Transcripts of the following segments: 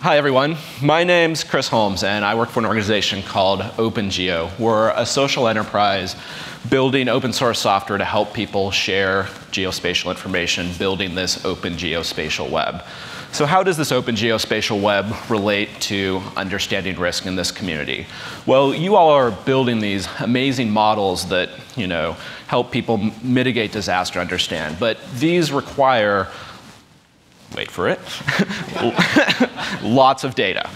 Hi, everyone. My name's Chris Holmes, and I work for an organization called OpenGeo. We're a social enterprise building open source software to help people share geospatial information, building this open geospatial web. So how does this open geospatial web relate to understanding risk in this community? Well, you all are building these amazing models that, help people mitigate disaster, understand. But these require, wait for it, lots of data.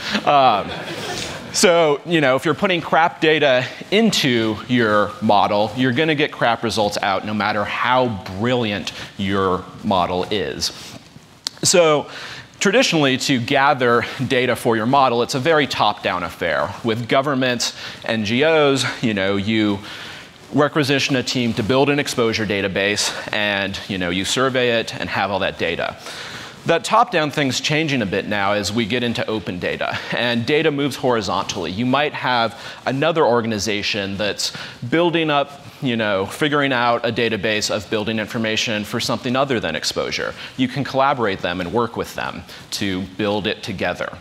So, if you're putting crap data into your model, you're going to get crap results out no matter how brilliant your model is. So, traditionally, to gather data for your model, it's a very top-down affair. With governments, NGOs, you requisition a team to build an exposure database, and you survey it and have all that data. That top-down thing's changing a bit now as we get into open data, and data moves horizontally. You might have another organization that's building up, figuring out a database of building information for something other than exposure. You can collaborate them and work with them to build it together.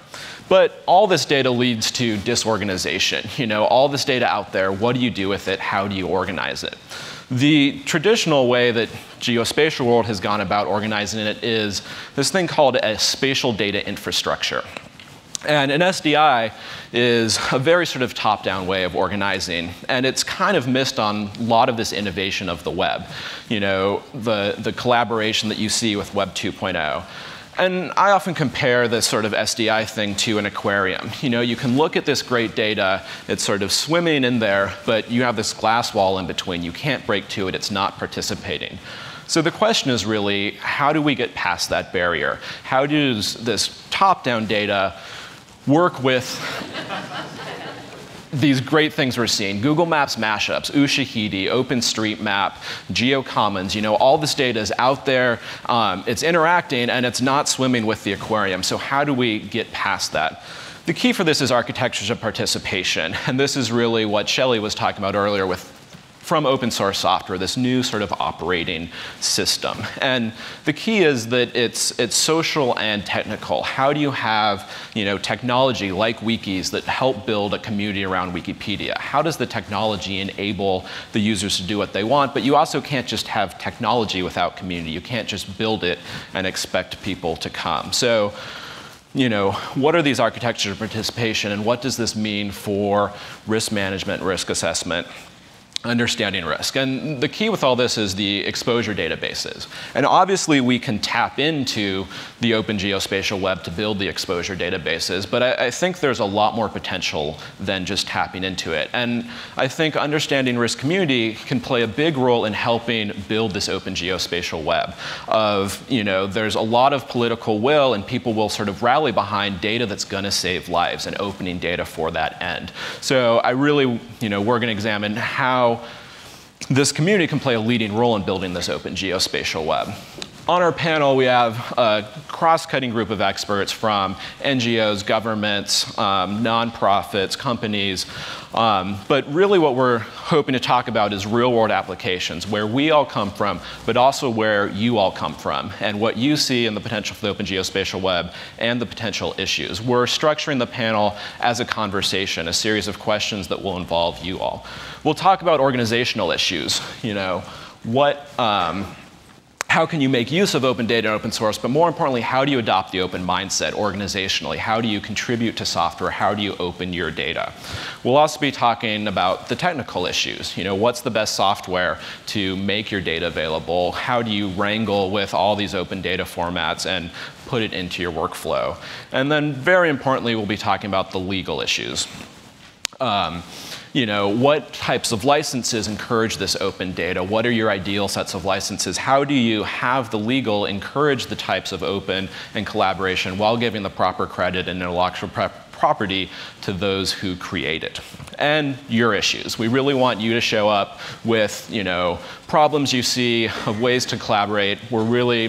But all this data leads to disorganization. All this data out there, what do you do with it? How do you organize it? The traditional way that geospatial world has gone about organizing it is this thing called a spatial data infrastructure. And an SDI is a very sort of top-down way of organizing, and it's kind of missed on a lot of this innovation of the web. The collaboration that you see with Web 2.0. And I often compare this sort of SDI thing to an aquarium. You can look at this great data, it's sort of swimming in there, but you have this glass wall in between. You can't break to it, it's not participating. So the question is really, how do we get past that barrier? How does this top-down data work with these great things we're seeing? Google Maps mashups, Ushahidi, OpenStreetMap, GeoCommons, all this data is out there, it's interacting, and it's not swimming with the aquarium. So how do we get past that? The key for this is architectures of participation, and this is really what Shelley was talking about earlier from open source software, this new sort of operating system. And the key is that it's social and technical. How do you have technology like wikis that help build a community around Wikipedia? How does the technology enable the users to do what they want? But you also can't just have technology without community. You can't just build it and expect people to come. So, what are these architectures of participation, and what does this mean for risk management, risk assessment, understanding risk? And the key with all this is the exposure databases. And obviously, we can tap into the open geospatial web to build the exposure databases, but I think there's a lot more potential than just tapping into it. And I think understanding risk community can play a big role in helping build this open geospatial web of, there's a lot of political will, and people will sort of rally behind data that's going to save lives and opening data for that end. So I really, we're going to examine how this community can play a leading role in building this open geospatial web. On our panel, we have a cross-cutting group of experts from NGOs, governments, nonprofits, companies. But really what we're hoping to talk about is real-world applications, where we all come from, but also where you all come from, and what you see in the potential for the open geospatial web and the potential issues. We're structuring the panel as a conversation, a series of questions that will involve you all. We'll talk about organizational issues. How can you make use of open data and open source, but more importantly, how do you adopt the open mindset organizationally? How do you contribute to software? How do you open your data? We'll also be talking about the technical issues. What's the best software to make your data available? How do you wrangle with all these open data formats and put it into your workflow? And then very importantly, we'll be talking about the legal issues. What types of licenses encourage this open data? What are your ideal sets of licenses? How do you have the legal encourage the types of open and collaboration while giving the proper credit and intellectual property to those who create it? And your issues. We really want you to show up with, problems you see of ways to collaborate. We're really,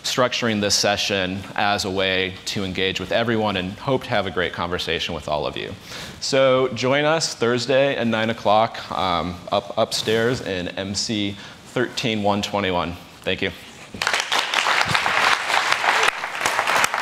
structuring this session as a way to engage with everyone and hope to have a great conversation with all of you. So join us Thursday at 9 o'clock upstairs in MC 13121. Thank you.